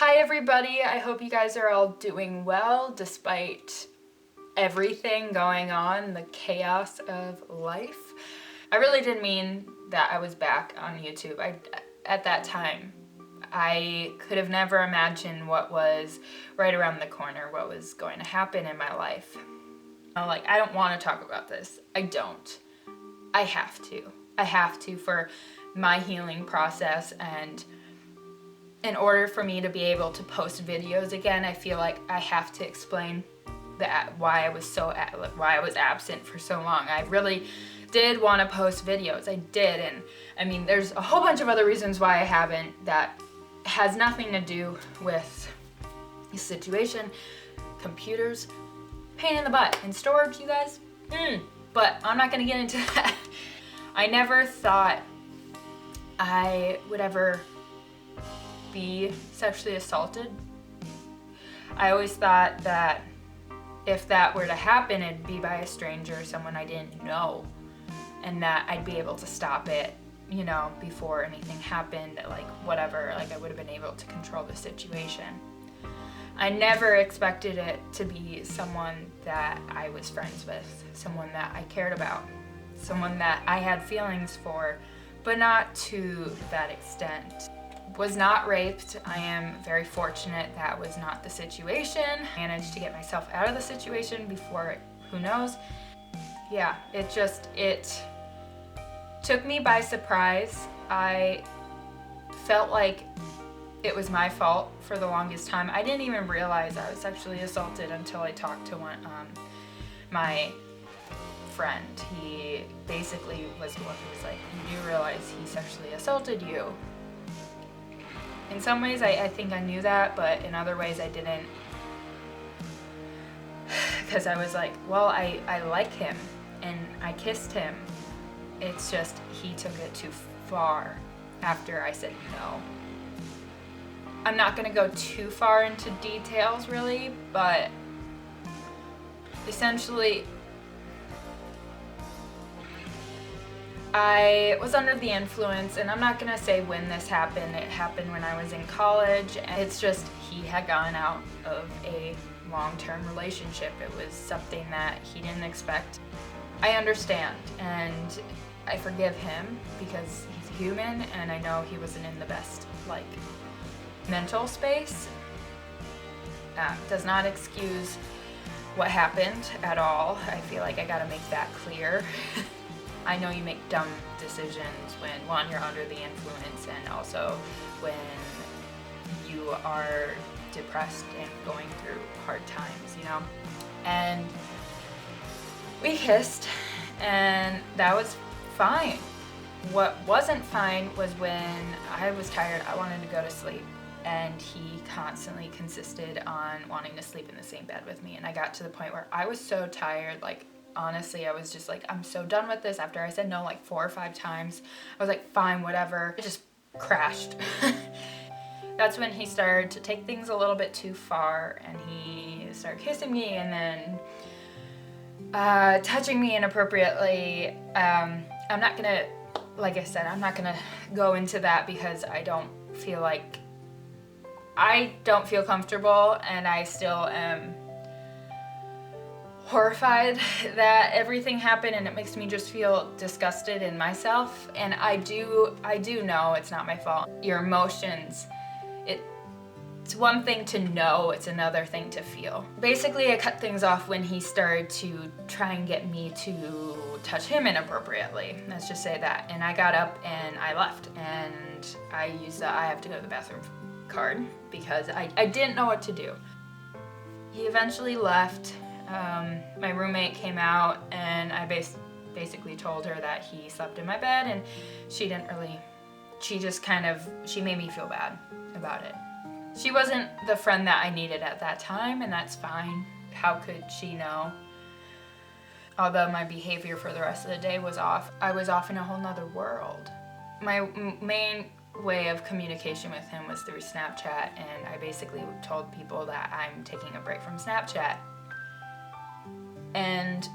Hi everybody, I hope you guys are all doing well despite everything going on, the chaos of life. I really didn't mean that I was back on YouTube. At that time, I could have never imagined what was right around the corner, what was going to happen in my life. I don't want to talk about this. I don't. I have to. I have to for my healing process, and in order for me to be able to post videos again, I feel like I have to explain why I was absent for so long. I really did want to post videos. I did, and I mean, there's a whole bunch of other reasons why I haven't that has nothing to do with the situation. Computers, pain in the butt, and storage, you guys. But I'm not gonna get into that. I never thought I would ever be sexually assaulted. I always thought that if that were to happen, it'd be by a stranger, someone I didn't know, and that I'd be able to stop it, before anything happened, whatever, I would have been able to control the situation. I never expected it to be someone that I was friends with, someone that I cared about, someone that I had feelings for, but not to that extent. Was not raped. I am very fortunate that was not the situation. Managed to get myself out of the situation before who knows. Yeah, it took me by surprise. I felt like it was my fault for the longest time. I didn't even realize I was sexually assaulted until I talked to my friend. He basically was the one who was like, "You do realize he sexually assaulted you?" In some ways, I think I knew that, but in other ways I didn't. Because I was like, well, I like him, and I kissed him. It's just he took it too far after I said no. I'm not going to go too far into details, really, but essentially, I was under the influence, and I'm not gonna say when this happened. It happened when I was in college, and it's just he had gotten out of a long-term relationship. It was something that he didn't expect. I understand, and I forgive him because he's human, and I know he wasn't in the best, mental space. Does not excuse what happened at all. I feel like I gotta make that clear. I know you make dumb decisions when, one, you're under the influence, and also when you are depressed and going through hard times, And we kissed, and that was fine. What wasn't fine was when I was tired, I wanted to go to sleep, and he constantly consisted on wanting to sleep in the same bed with me. And I got to the point where I was so tired, honestly, I was just I'm so done with this. After I said no 4 or 5 times, I was like, fine, whatever. I just crashed. That's when he started to take things a little bit too far, and he started kissing me and then touching me inappropriately. I'm not gonna, like I said, I'm not gonna go into that because I don't feel comfortable, and I still am horrified that everything happened, and it makes me just feel disgusted in myself. And I do know it's not my fault. Your emotions, it's one thing to know, it's another thing to feel. Basically, I cut things off when he started to try and get me to touch him inappropriately. Let's just say that. And I got up and I left, and I used the I have to go to the bathroom card because I didn't know what to do. He eventually left. My roommate came out, and I basically told her that he slept in my bed, and she made me feel bad about it. She wasn't the friend that I needed at that time, and that's fine. How could she know? Although my behavior for the rest of the day was off, I was off in a whole nother world. My main way of communication with him was through Snapchat, and I basically told people that I'm taking a break from Snapchat. And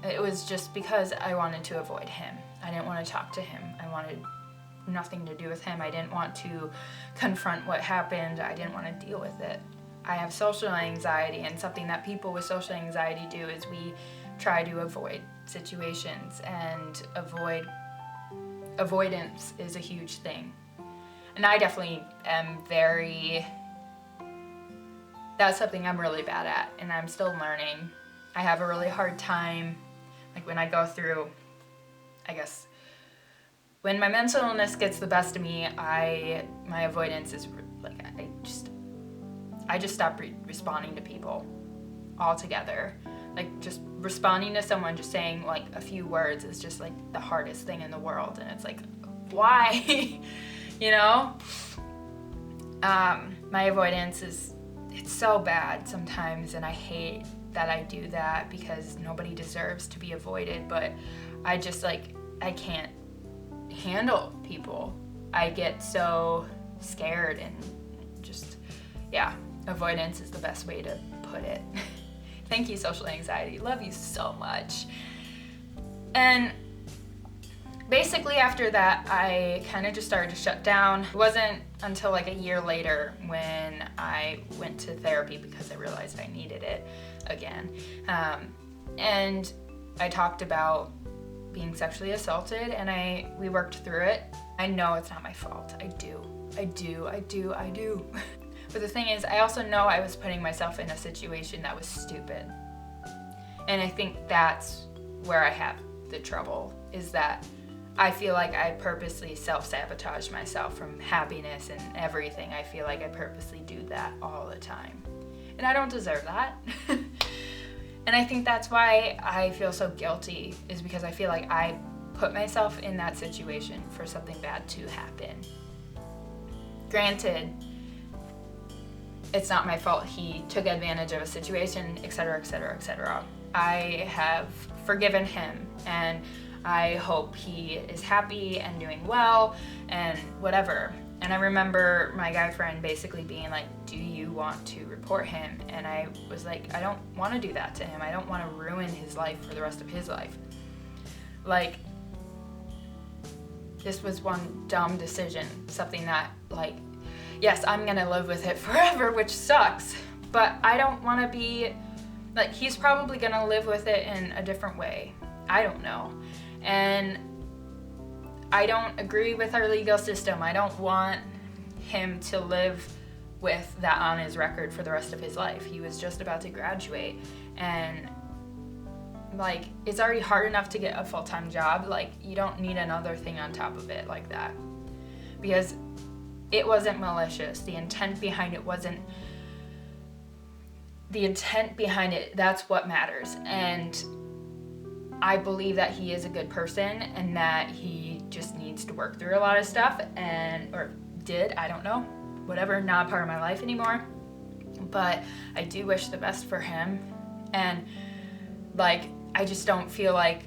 it was just because I wanted to avoid him. I didn't want to talk to him. I wanted nothing to do with him. I didn't want to confront what happened. I didn't want to deal with it. I have social anxiety, and something that people with social anxiety do is we try to avoid situations, and avoidance is a huge thing. And I definitely am that's something I'm really bad at, and I'm still learning. I have a really hard time, like when I go through, I guess, when my mental illness gets the best of me, my avoidance is like, I just stop responding to people altogether. Like, just responding to someone, just saying like a few words is just like the hardest thing in the world. And it's like, why? You know? My avoidance it's so bad sometimes, and I hate that I do that because nobody deserves to be avoided, but I just I can't handle people. I get so scared, and just, yeah, avoidance is the best way to put it. Thank you, social anxiety. Love you so much. And basically after that, I kind of just started to shut down. It wasn't until like a year later when I went to therapy because I realized I needed it again. And I talked about being sexually assaulted, and we worked through it. I know it's not my fault. I do. But the thing is, I also know I was putting myself in a situation that was stupid. And I think that's where I have the trouble, is that I feel like I purposely self-sabotage myself from happiness and everything. I feel like I purposely do that all the time. And I don't deserve that. And I think that's why I feel so guilty, is because I feel like I put myself in that situation for something bad to happen. Granted, it's not my fault. He took advantage of a situation, etc., etc., etc. I have forgiven him, and I hope he is happy and doing well and whatever. And I remember my guy friend basically being like, do you want to report him? And I was like, I don't want to do that to him. I don't want to ruin his life for the rest of his life. Like, this was one dumb decision, something that, like, yes, I'm gonna live with it forever, which sucks, but I don't want to be, like, he's probably gonna live with it in a different way. I don't know. And I don't agree with our legal system. I don't want him to live with that on his record for the rest of his life. He was just about to graduate, and like, it's already hard enough to get a full-time job. Like, you don't need another thing on top of it like that, because it wasn't malicious. The intent behind it, that's what matters. And I believe that he is a good person, and that he just needs to work through a lot of stuff, or did, I don't know, whatever, not a part of my life anymore. But I do wish the best for him, and like, I just don't feel like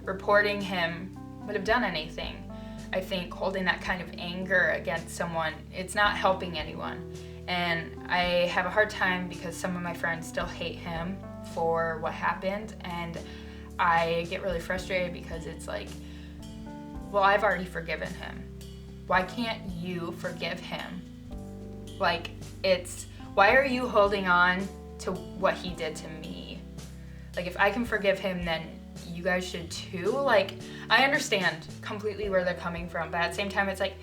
reporting him would have done anything. I think holding that kind of anger against someone, it's not helping anyone. And I have a hard time because some of my friends still hate him for what happened, and I get really frustrated because it's like, well, I've already forgiven him. Why can't you forgive him? Like, why are you holding on to what he did to me? Like, if I can forgive him, then you guys should too. Like, I understand completely where they're coming from, but at the same time, it's like,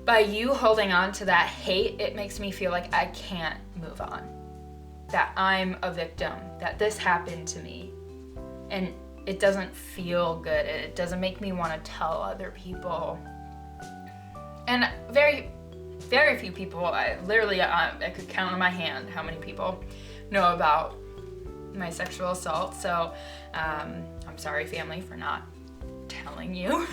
by you holding on to that hate, it makes me feel like I can't move on. That I'm a victim, that this happened to me. And it doesn't feel good. It doesn't make me want to tell other people. And very, very few people, I could count on my hand how many people know about my sexual assault. So I'm sorry, family, for not telling you.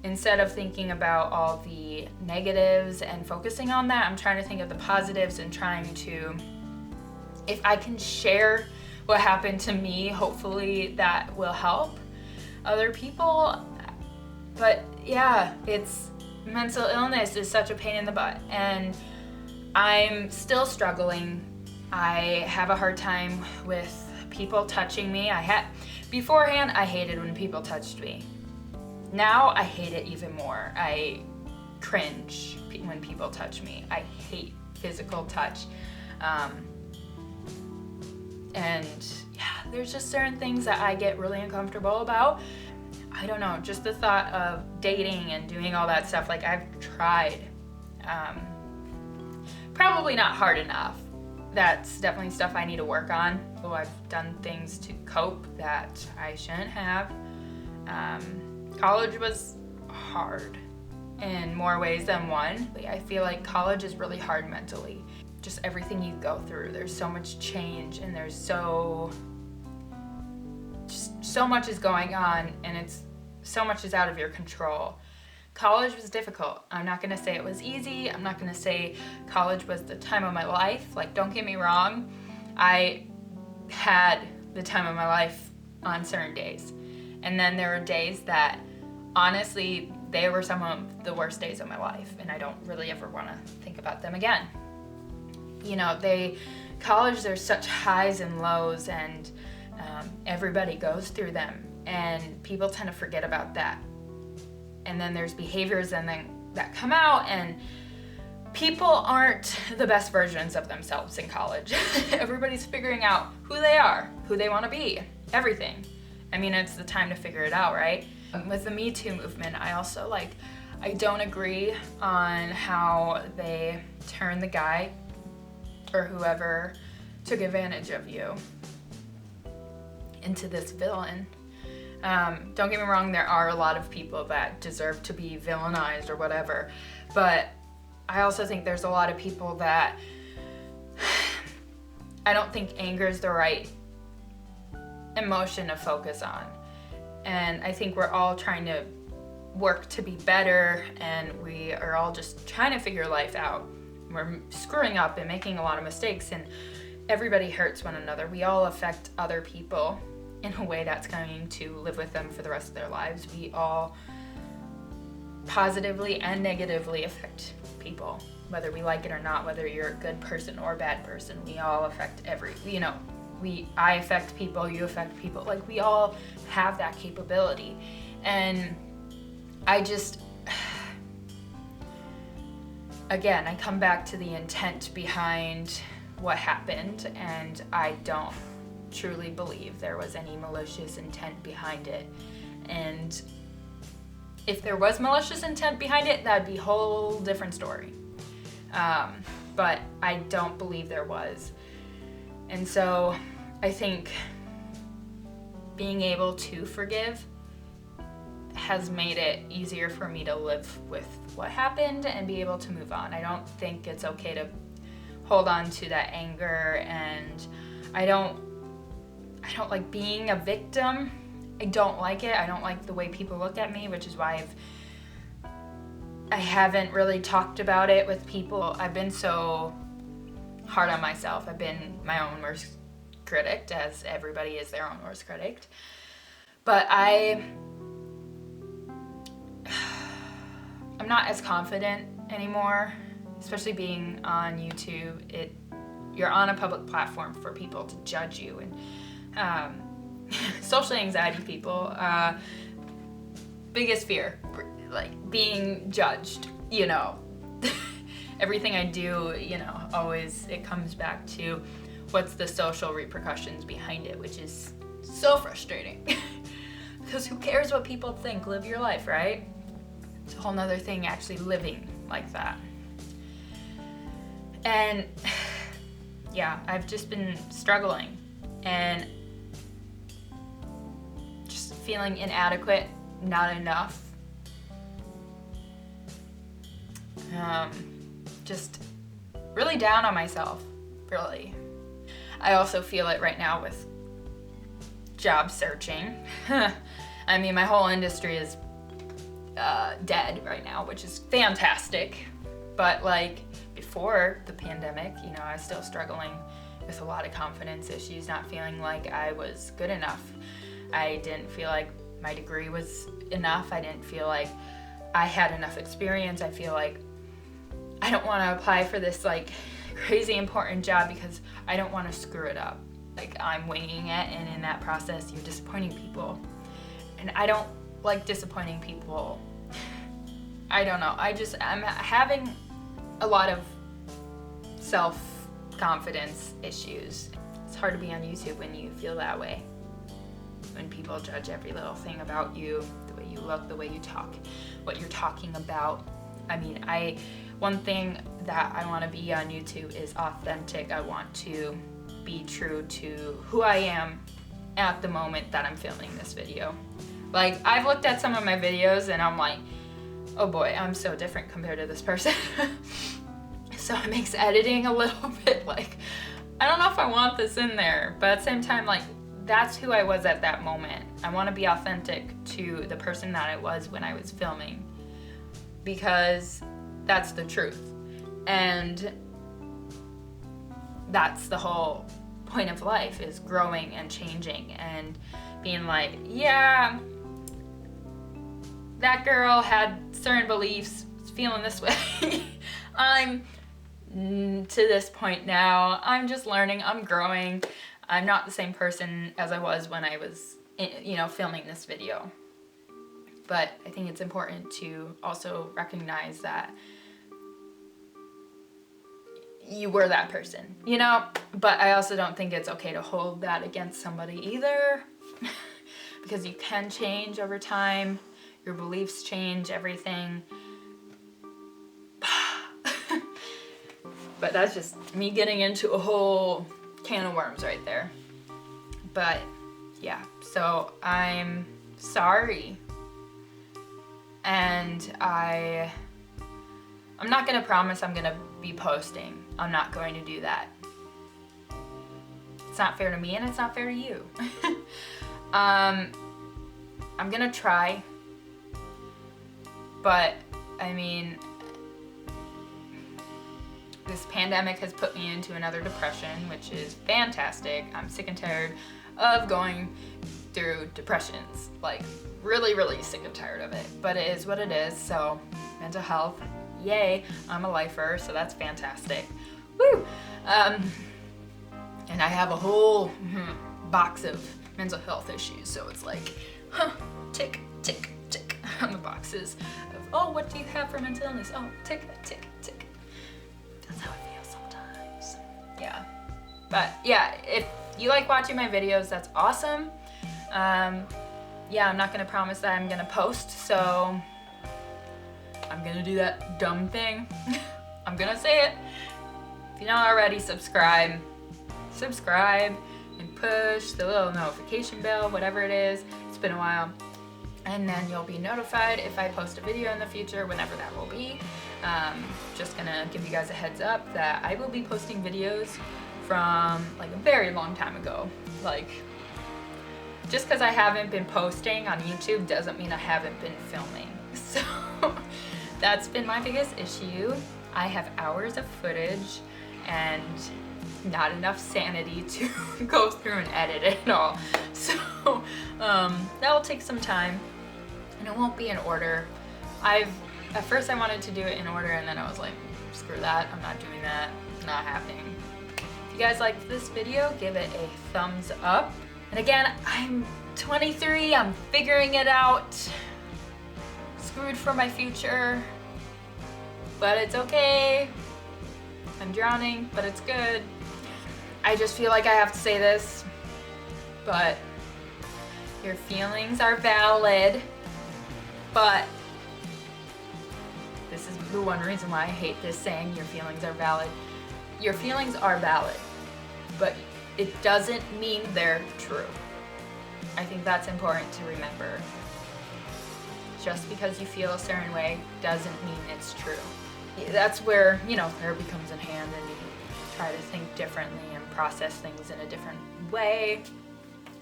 Instead of thinking about all the negatives and focusing on that, I'm trying to think of the positives and trying to, if I can share what happened to me, hopefully that will help other people. But yeah, mental illness is such a pain in the butt, and I'm still struggling. I have a hard time with people touching me. Beforehand, I hated when people touched me. Now I hate it even more. I cringe when people touch me. I hate physical touch. And yeah, there's just certain things that I get really uncomfortable about. I don't know, just the thought of dating and doing all that stuff, like I've tried. Probably not hard enough. That's definitely stuff I need to work on. So I've done things to cope that I shouldn't have. College was hard in more ways than one. I feel like college is really hard mentally. Just everything you go through. There's so much change and there's so much is going on, and so much is out of your control. College was difficult. I'm not gonna say it was easy. I'm not gonna say college was the time of my life. Like, don't get me wrong. I had the time of my life on certain days. And then there were days that, honestly, they were some of the worst days of my life, and I don't really ever wanna think about them again. You know, college, there's such highs and lows, and everybody goes through them, and people tend to forget about that. And then there's behaviors that come out, and people aren't the best versions of themselves in college. Everybody's figuring out who they are, who they want to be, everything. I mean, it's the time to figure it out, right? With the Me Too movement, I don't agree on how they turn the guy or whoever took advantage of you into this villain. Don't get me wrong, there are a lot of people that deserve to be villainized or whatever, but I also think there's a lot of people that I don't think anger is the right emotion to focus on. And I think we're all trying to work to be better, and we are all just trying to figure life out. We're screwing up and making a lot of mistakes, and everybody hurts one another. We all affect other people in a way that's going to live with them for the rest of their lives. We all positively and negatively affect people, whether we like it or not, whether you're a good person or a bad person. We all affect I affect people, you affect people. Like, we all have that capability. And again, I come back to the intent behind what happened, and I don't truly believe there was any malicious intent behind it. And if there was malicious intent behind it, that'd be a whole different story. But I don't believe there was. And so I think being able to forgive has made it easier for me to live with what happened and be able to move on. I don't think it's okay to hold on to that anger, and I don't like being a victim. I don't like it. I don't like the way people look at me, which is why I haven't really talked about it with people. I've been so hard on myself. I've been my own worst critic, as everybody is their own worst critic. But I'm not as confident anymore, especially being on YouTube. You're on a public platform for people to judge you, and social anxiety people, biggest fear, like being judged, everything I do, always it comes back to what's the social repercussions behind it, which is so frustrating. Because who cares what people think? Live your life, right? It's a whole nother thing actually living like that. And yeah, I've just been struggling and just feeling inadequate, not enough. Just really down on myself, really. I also feel it right now with job searching. I mean, my whole industry is dead right now, which is fantastic. But like before the pandemic, I was still struggling with a lot of confidence issues, not feeling like I was good enough. I didn't feel like my degree was enough. I didn't feel like I had enough experience. I feel like I don't want to apply for this like crazy important job because I don't want to screw it up. Like, I'm winging it, and in that process you're disappointing people. And I don't like disappointing people. I don't know. I'm having a lot of self-confidence issues. It's hard to be on YouTube when you feel that way. When people judge every little thing about you, the way you look, the way you talk, what you're talking about. I mean, one thing that I want to be on YouTube is authentic. I want to be true to who I am at the moment that I'm filming this video. Like, I've looked at some of my videos and I'm like, oh boy, I'm so different compared to this person. So it makes editing a little bit like, I don't know if I want this in there, but at the same time, like, that's who I was at that moment. I want to be authentic to the person that I was when I was filming, because that's the truth. And that's the whole point of life, is growing and changing and being like, yeah, that girl had certain beliefs, feeling this way. I'm to this point now. I'm just learning, I'm growing. I'm not the same person as I was when I was, filming this video. But I think it's important to also recognize that you were that person, But I also don't think it's okay to hold that against somebody either, because you can change over time. Your beliefs change, everything. But that's just me getting into a whole can of worms right there. But yeah, so I'm sorry. And I'm not gonna promise I'm gonna be posting. I'm not going to do that. It's not fair to me and it's not fair to you. I'm gonna try, but I mean, this pandemic has put me into another depression, which is fantastic. I'm sick and tired of going through depressions. Like, really, really sick and tired of it. But it is what it is, so mental health, yay. I'm a lifer, so that's fantastic. Woo! And I have a whole box of mental health issues, so it's like, tick, tick, tick on the boxes of, oh, what do you have for mental illness? Oh, tick, tick, tick. That's how it feels sometimes. Yeah. But yeah, if you like watching my videos, that's awesome. Yeah, I'm not gonna promise that I'm gonna post, so I'm gonna do that dumb thing. I'm gonna say it. If you don't already, subscribe, and push the little notification bell, whatever it is. It's been a while. And then you'll be notified if I post a video in the future, whenever that will be. Just gonna give you guys a heads up that I will be posting videos from like a very long time ago. Like, just because I haven't been posting on YouTube doesn't mean I haven't been filming. So that's been my biggest issue. I have hours of footage and not enough sanity to go through and edit it all. So that will take some time, and it won't be in order. At first I wanted to do it in order, and then I was like, screw that, I'm not doing that, not happening. If you guys liked this video, give it a thumbs up. And again, I'm 23, I'm figuring it out. Screwed for my future, but it's okay. I'm drowning, but it's good. I just feel like I have to say this, but your feelings are valid, but this is the one reason why I hate this saying, your feelings are valid. Your feelings are valid, but it doesn't mean they're true. I think that's important to remember. Just because you feel a certain way doesn't mean it's true. That's where, therapy comes in hand, and you try to think differently and process things in a different way.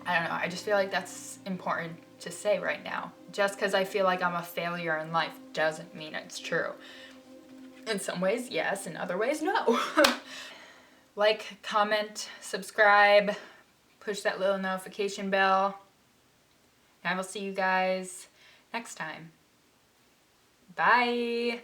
I don't know, I just feel like that's important to say right now. Just because I feel like I'm a failure in life doesn't mean it's true. In some ways, yes, in other ways, no. Like, comment, subscribe, push that little notification bell. And I will see you guys next time. Bye.